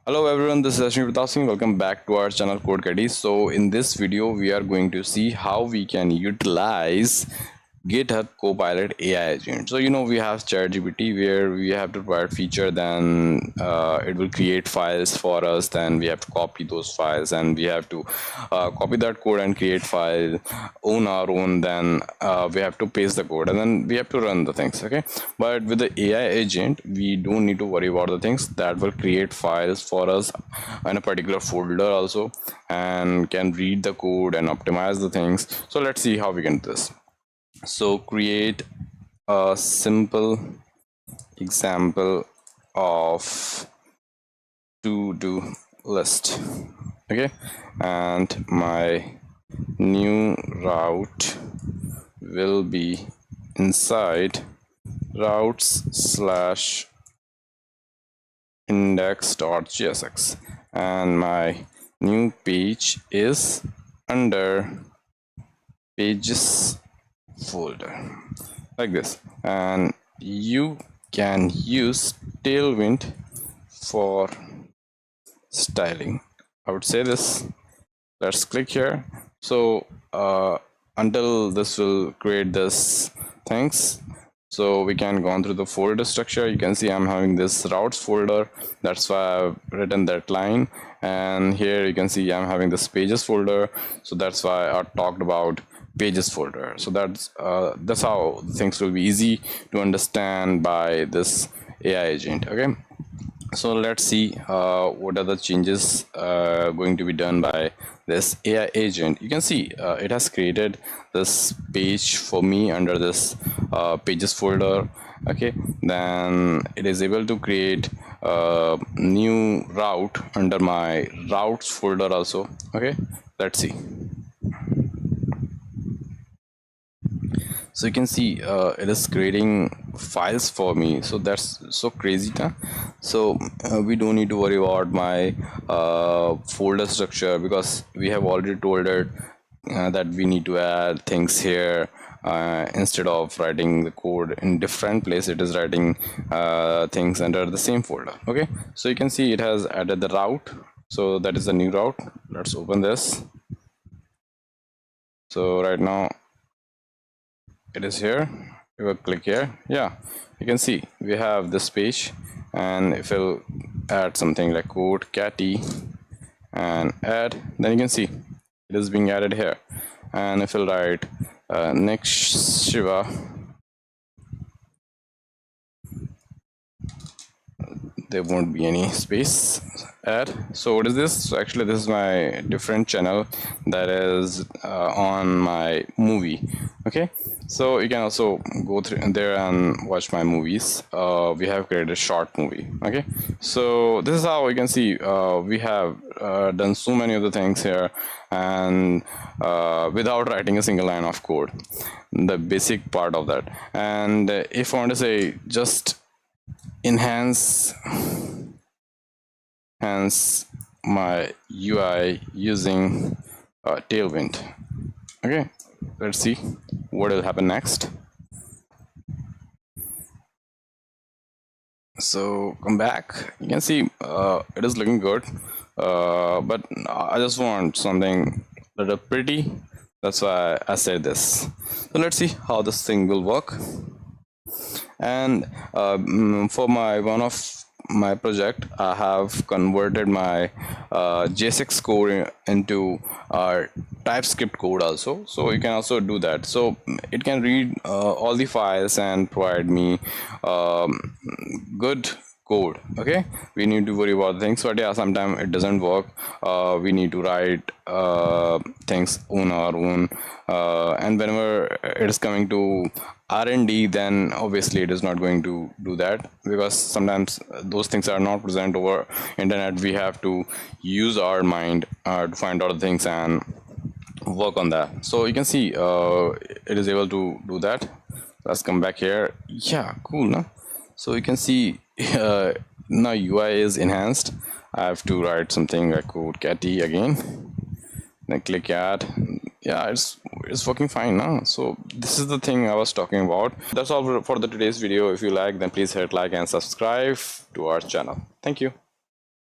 Hello everyone, this is Ashwin Pratap Singh. Welcome back to our channel Code Caddy. So in this video, we are going to see how we can utilize GitHub Copilot AI Agent. So we have ChatGPT where we have to provide feature, then it will create files for us. Then we have to copy those files, and we have to copy that code and create file on our own. Then we have to paste the code, and then we have to run the things. Okay, but with the AI agent, we don't need to worry about the things that will create files for us in a particular folder also, and can read the code and optimize the things. So let's see how we can do this. So create a simple example of to-do list. Okay, and my new route will be inside routes slash index.jsx, and my new page is under pages folder, like this. And you can use Tailwind for styling. I would say this. Let's click here. So until this will create this things, so we can go on through the folder structure. You can see I'm having this routes folder, that's why I've written that line. And here you can see I'm having this pages folder, so that's why I talked about pages folder. So that's how things will be easy to understand by this AI agent. Okay, so let's see what are the changes going to be done by this AI agent. You can see it has created this page for me under this pages folder. Okay, then it is able to create a new route under my routes folder also. Okay, let's see. So you can see it is creating files for me. So that's so crazy, huh? So we don't need to worry about my folder structure, because we have already told it that we need to add things here. Instead of writing the code in different place, it is writing things under the same folder. Okay, so you can see it has added the route. So that is the new route. Let's open this. So right now it is here. We will click here. Yeah, you can see we have this page, and if we'll add something like code catty and add, then you can see it is being added here. And if we'll write next Shiva, there won't be any space add. So what is this? So actually this is my different channel that is on my movie. Okay, so you can also go through there and watch my movies. We have created a short movie. Okay, so this is how you can see we have done so many of the things here, and without writing a single line of code, the basic part of that. And if I want to say just enhance my UI using Tailwind. Okay, let's see what will happen next. So come back, you can see it is looking good, but I just want something a little pretty. That's why I said this. So let's see how this thing will work. And for one of my project, I have converted my JSX code into TypeScript code also. So you can also do that. So it can read all the files and provide me good code. Okay, we need to worry about things, but yeah, sometimes it doesn't work. We need to write things on our own, and whenever it is coming to R&D, then obviously it is not going to do that, because sometimes those things are not present over internet. We have to use our mind to find out things and work on that. So you can see it is able to do that. Let's come back here. Yeah, cool, no? So you can see now UI is enhanced. I have to write something like code catty again, then click add. Yeah, it's working fine now. So this is the thing I was talking about. That's all for the today's video. If you like, then please hit like and subscribe to our channel. Thank you.